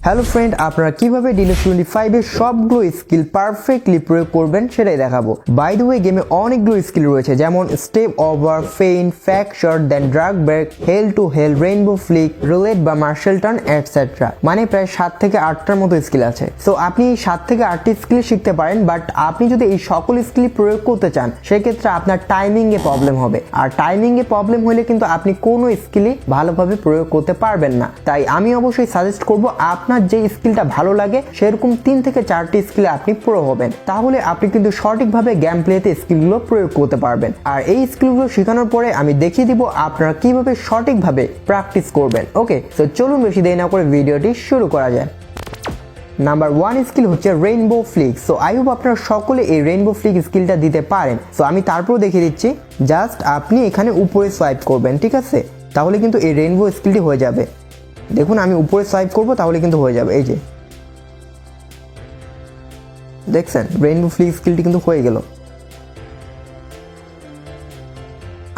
Hello friend, আপনারা কিভাবে deluxe 25 এর সবগুলো স্কিল পারফেক্টলি প্রয়োগ করবেন সেটাই দেখাবো। বাই দ্য ওয়ে, গেমে অনেকগুলো স্কিল রয়েছে, যেমন step over, feint, fracture, then drag break, heel to heel, rainbow flick, roulette বা মার্শাল টার্ন এটসেট্রা। মানে প্রায় 7 থেকে 8টার মতো স্কিল আছে। সো আপনি এই 7 থেকে 8টি স্কিল শিখতে পারেন, বাট আপনি যদি এই সকল স্কিল প্রয়োগ করতে চান সেক্ষেত্রে আপনার টাইমিং এ প্রবলেম হবে। আর টাইমিং এ প্রবলেম হলে কিন্তু আপনি কোনো স্কিলই ভালোভাবে প্রয়োগ করতে পারবেন না। তাই আমি অবশ্যই সাজেস্ট করব, আপনার যে স্কিলটা ভালো লাগে সেরকম 3 থেকে 4টি স্কিলে আপনি প্রো হবেন, তাহলে আপনি কিন্তু সঠিকভাবে গেম প্লেতে স্কিলগুলো প্রয়োগ করতে পারবেন। আর এই স্কিলগুলো শেখানোর পরে আমি দেখিয়ে দিব আপনারা কিভাবে সঠিকভাবে প্র্যাকটিস করবেন। ওকে, তো চলুন বেশি দেরি না করে ভিডিওটি শুরু করা যায়। নাম্বার 1 স্কিল হচ্ছে rainbow Flick. So I hope আপনারা সকলে এই রেইনবো ফ্লিক স্কিলটা দিতে পারেন। সো আমি তারপর দেখিয়ে দিচ্ছি। জাস্ট আপনি এখানে উপরে সোয়াইপ করবেন, ঠিক আছে? তাহলে কিন্তু এই রেইনবো স্কিলটি হয়ে যাবে। দেখুন, আমি উপরে সোয়াইপ করব, তাহলে কিন্তু হয়ে যাবে। এই যে দেখছেন, রেইনবো ফ্লিক স্কিলটি কিন্তু হয়ে গেল।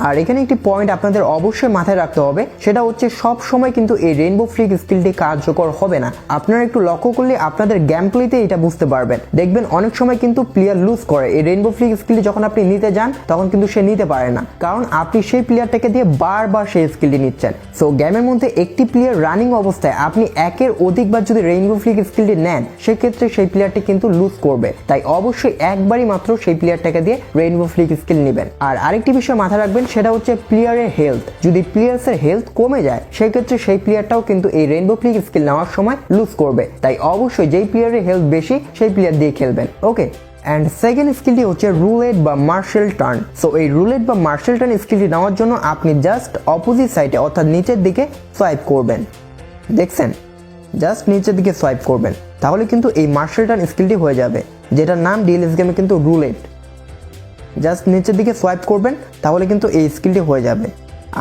আর এখানে একটি পয়েন্ট আপনাদের অবশ্যই মাথায় রাখতে হবে, সেটা হচ্ছে সব সময় কিন্তু এই রেইনবো ফ্লিক স্কিলটি কার্যকর হবে না। আপনারা একটু লক্ষ্য করলে আপনাদের গেম প্লেতে এটা বুঝতে পারবেন। দেখবেন অনেক সময় কিন্তু প্লেয়ার লুজ করে। এই রেইনবো ফ্লিক স্কিলটি যখন আপনি নিতে যান তখন কিন্তু সে নিতে পারে না, কারণ আপনি সেই প্লেয়ারটাকে দিয়ে বারবার সেই স্কিলটি নিচ্ছেন। সো গেমের মধ্যে একটি প্লেয়ার রানিং অবস্থায় আপনি একের অধিকবার যদি রেইনবো ফ্লিক স্কিলটি নেন সেক্ষেত্রে সেই প্লেয়ারটি কিন্তু লুজ করবে। তাই অবশ্যই একবারই মাত্র সেই প্লেয়ারটাকে দিয়ে রেইনবো ফ্লিক স্কিল নেবেন। আর আরেকটি বিষয় মাথায় রাখবেন, সেটা হচ্ছে প্লেয়ারের হেলথ। যদি প্লেয়ার্সের হেলথ কমে যায় সেক্ষেত্রে সেই প্লেয়ারটাও কিন্তু এই রেইনবো ফ্লিক স্কিল নেওয়ার সময় লুজ করবে। তাই অবশ্যই যেই প্লেয়ারের হেলথ বেশি সেই প্লেয়ার দিয়ে খেলবেন। ওকে, অ্যান্ড সেকেন্ড স্কিলটি হচ্ছে রুলেট বা মার্শাল টার্ন। সো এই রুলেট বা মার্শাল টার্ন স্কিলটি নেওয়ার জন্য আপনি জাস্ট অপোজিট সাইডে অর্থাৎ নিচের দিকে সোয়াইপ করবেন। দেখছেন, জাস্ট নিচের দিকে সোয়াইপ করবেন, তাহলে কিন্তু এই মার্শাল টার্ন স্কিলটি হয়ে যাবে, যেটার নাম ডিএলএস গেমে কিন্তু রুলেট। জাস্ট নিচের দিকে সোয়াইপ করবেন, তাহলে কিন্তু এই স্কিলটি হয়ে যাবে।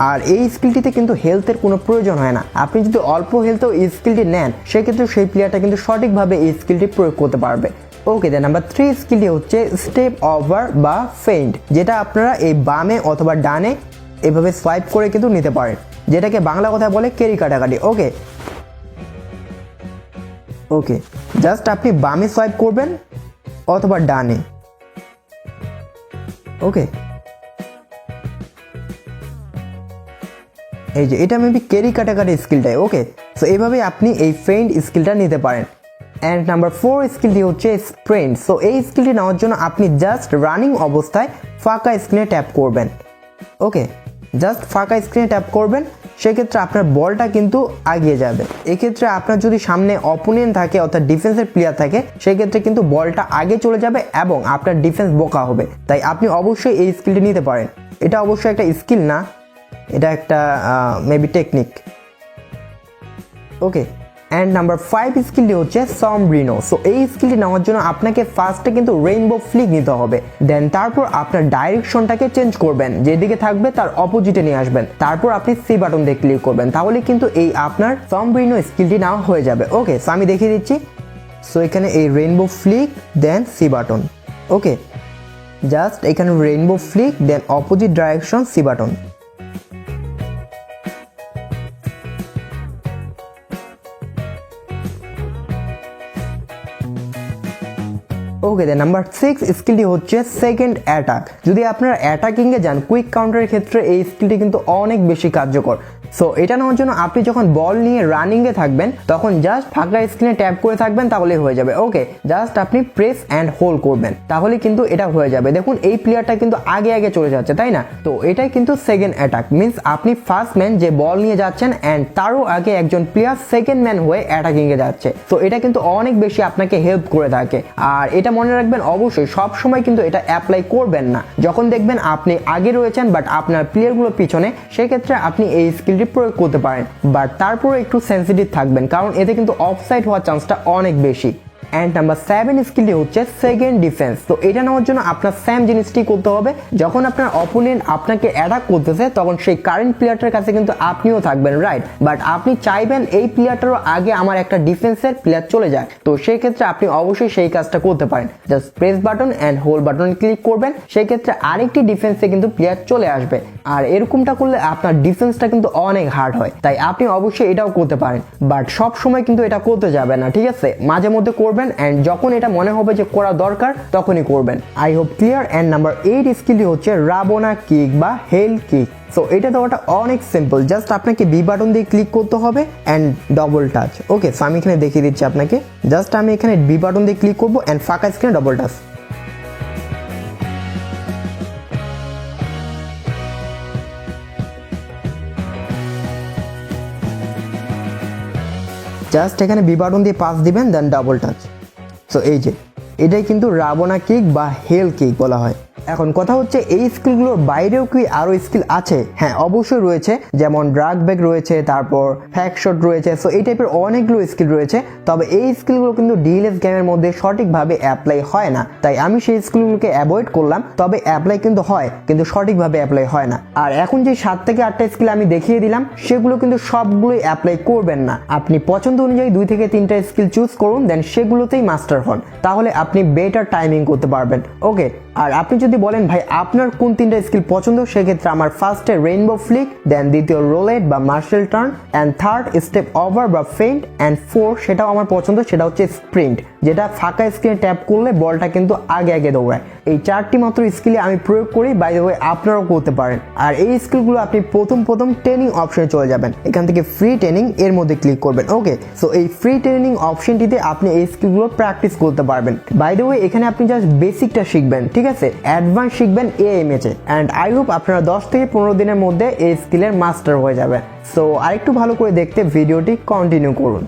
আর এই স্কিলটিতে কিন্তু হেলথের কোনো প্রয়োজন হয় না। আপনি যদি অল্প হেলথেও এই স্কিলটি নেন সেক্ষেত্রে সেই প্লেয়ারটা কিন্তু সঠিকভাবে এই স্কিলটি প্রয়োগ করতে পারবে। ওকে, দেন নাম্বার 3 স্কিলটি হচ্ছে স্টেপ ওভার বা ফেইন্ট, যেটা আপনারা এই বামে অথবা ডানে এভাবে সোয়াইপ করে কিন্তু নিতে পারেন, যেটাকে বাংলা কথায় বলে কেরি কাটাকাটি। ওকে ওকে, জাস্ট আপনি বামে সোয়াইপ করবেন অথবা ডানে। ওকে, এই যে এটা মেবি কেরি কাটাকাটি স্কিলটাই। ওকে, সো এইভাবে আপনি এই ফেইন্ট স্কিলটা নিতে পারেন। অ্যান্ড নাম্বার 4 স্কিলটি হচ্ছে স্প্রিন্ট। সো এই স্কিলটি নেওয়ার জন্য আপনি জাস্ট রানিং অবস্থায় ফাঁকা স্ক্রিনে ট্যাপ করবেন। ওকে, জাস্ট ফাঁকা স্ক্রিনে ট্যাপ করবেন, সেক্ষেত্রে আপনার বলটা কিন্তু এগিয়ে যাবে। এক্ষেত্রে আপনার যদি সামনে অপোনেন্ট থাকে অর্থাৎ ডিফেন্সের প্লেয়ার থাকে সেক্ষেত্রে কিন্তু বলটা আগে চলে যাবে এবং আপনার ডিফেন্স বোকা হবে। তাই আপনি অবশ্যই এই স্কিলটি নিতে পারেন। এটা অবশ্যই একটা স্কিল না, এটা একটা maybe technique. Okay, and number 5 স্কিলটি হচ্ছে সমব্রিনো। সো এই স্কিলটি নেওয়ার জন্য আপনাকে ফার্স্টে কিন্তু রেইনবো ফ্লিক নিতে হবে, দেন তারপর আপনার ডাইরেকশনটাকে চেঞ্জ করবেন, যেদিকে থাকবে তার অপোজিটে নিয়ে আসবেন, তারপর আপনি সি বাটন দিয়ে ক্লিক করবেন, তাহলে কিন্তু এই আপনার সমব্রিনো স্কিলটি নেওয়া হয়ে যাবে। ওকে, সো আমি দেখিয়ে দিচ্ছি। সো এখানে এই রেইনবো ফ্লিক দেন সি বাটন। ওকে, জাস্ট এখানে রেইনবো ফ্লিক দেন অপোজিট ডাইরেকশন সি বাটন। ওকে, দেন নাম্বার 6 স্কিলটি হচ্ছে সেকেন্ড অ্যাটাক। যদি আপনারা অ্যাটাকিংয়ে যান কুইক কাউন্টারের ক্ষেত্রে এই স্কিলটি কিন্তু অনেক বেশি কার্যকর। সো এটা নেওয়ার জন্য আপনি যখন বল নিয়ে রানিংয়ে থাকবেন তখন জাস্ট ফাঁকা স্ক্রিনে ট্যাপ করে থাকবেন, তাহলে হয়ে যাবে। ওকে, জাস্ট আপনি প্রেস অ্যান্ড হোল্ড করবেন, তাহলে কিন্তু এটা হয়ে যাবে। দেখুন এই প্লেয়ারটা কিন্তু আগে আগে চলে যাচ্ছে, তাই না? তো এটাই কিন্তু সেকেন্ড অ্যাটাক। মিনস আপনি ফার্স্ট ম্যান যে বল নিয়ে যাচ্ছেন অ্যান্ড তারও আগে একজন প্লেয়ার সেকেন্ড ম্যান হয়ে অ্যাটাকিংয়ে যাচ্ছে। তো এটা কিন্তু অনেক বেশি আপনাকে হেল্প করে থাকে। আর এটা মনে রাখবেন, অবশ্যই সব সময় কিন্তু এটা অ্যাপ্লাই করবেন না। যখন দেখবেন আপনি আগে রয়েছেন বাট আপনার প্লেয়ারগুলো পিছনে, সেক্ষেত্রে আপনি এই স্কিলটি প্রয়োগ করতে পারেন, বাট তারপরে একটু সেন্সিটিভ থাকবেন, কারণ এতে কিন্তু অফসাইড হওয়ার চান্সটা অনেক বেশি। অ্যান্ড নাম্বার 7 স্কিলটি হচ্ছে সেকেন্ড ডিফেন্স। তো এটা নেওয়ার জন্য আপনার সেম জিনিসটি করতে হবে, যখন আপনার অপোনেন্ট আপনাকে অ্যাটাক করতেছে তখন সেই কারেন্ট প্লেয়ারটার কাছে কিন্তু আপনিও থাকবেন, রাইট? বাট আপনি চাইবেন এই প্লেয়ারটারও আগে আমার একটা ডিফেন্সের প্লেয়ার চলে যায়, তো সেই ক্ষেত্রে আপনি অবশ্যই সেই কাজটা করতে পারেন। Just press button and hold button click করবেন, সেই ক্ষেত্রে আরেকটি ডিফেন্সে কিন্তু প্লেয়ার চলে আসবে। আর এরকমটা করলে আপনার ডিফেন্সটা কিন্তু অনেক হার্ড হয়, তাই আপনি অবশ্যই এটাও করতে পারেন। বাট সব সময় কিন্তু এটা করতে যাবে না, ঠিক আছে? মাঝে মধ্যে করবেন, অ্যান্ড যখন এটা মনে হবে যে করা দরকার তখনই করবেন। I hope clear. And number 8 স্কিলটি হচ্ছে রাবনা কিক বা হেল কিক। সো এটা দেওয়াটা অনেক সিম্পল, জাস্ট আপনাকে বি বাটন দিয়ে ক্লিক করতে হবে and double touch. Okay, so আমি এখানে দেখিয়ে দিচ্ছি আপনাকে। জাস্ট আমি এখানে বি বাটন দিয়ে ক্লিক করবো অ্যান্ড ফাঁকা স্ক্রিনে ডবল টাচ। জাস্ট এখানে বি বাটন দিয়ে পাস দিবেন, দেন ডাবল টাচ। সো এই যে এটাই কিন্তু রাবনা কিক বা হেল কিক বলা হয়। এখন কথা হচ্ছে এই স্কিলগুলোর বাইরেও কি আরো স্কিল আছে? হ্যাঁ, অবশ্যই রয়েছে, যেমন ড্রাগ ব্যাক রয়েছে, তারপর ফ্যাক শট রয়েছে। সো এই টাইপের অনেকগুলো স্কিল রয়েছে, তবে এই স্কিলগুলো কিন্তু ডিএলএস গেমের মধ্যে সঠিকভাবে অ্যাপ্লাই হয় না, তাই আমি সেই স্কিলগুলোকে অ্যাভয়েড করলাম। তবে অ্যাপ্লাই কিন্তু হয়, কিন্তু সঠিকভাবে অ্যাপ্লাই হয় না। আর এখন যে 7 থেকে 8টা স্কিল আমি দেখিয়ে দিলাম, সেগুলো কিন্তু সবগুলোই অ্যাপ্লাই করবেন না। আপনি পছন্দ অনুযায়ী 2 থেকে 3টা স্কিল চুজ করুন, দেন সেগুলোতেই মাস্টার হন, তাহলে আপনি বেটার টাইমিং করতে পারবেন। ওকে, আর আপনি যদি বলেন ভাই আপনার কোন 3টা স্কিল পছন্দ, সেক্ষেত্রে আমার ফার্স্টে রেইনবো ফ্লিক, দেন দ্বিতীয় রোলেট বা marshal turn, and third step over বা ফেইন্ট, অ্যান্ড 4 সেটাও আমার পছন্দ, সেটা হচ্ছে স্প্রিন্ট, যেটা ফাঁকা স্ক্রিনে ট্যাপ করলে বলটা কিন্তু আগে আগে দৌড়ায়। এই 4টি মাত্র স্কিলে আমি প্রয়োগ করি, বাই দ্য ওয়ে আপনারাও করতে পারেন। আর এই স্কিলগুলো আপনি প্রথম ট্রেনিং অপশনে চলে যাবেন, এখান থেকে ফ্রি ট্রেনিং এর মধ্যে ক্লিক করবেন। ওকে, সো এই ফ্রি ট্রেনিং অপশনটিতে আপনি এই স্কিলগুলো প্র্যাকটিস করতে পারবেন। বাই দ্য ওয়ে এখানে আপনি জাস্ট বেসিকটা শিখবেন, ঠিক আছে? অ্যাডভান্স শিখবেন এএমএচে, অ্যান্ড আই হোপ আপনারা 10 থেকে 15 দিনের মধ্যে এই স্কিলের মাস্টার হয়ে যাবেন। সো আরেকটু ভালো করে দেখতে ভিডিওটি কন্টিনিউ করুন।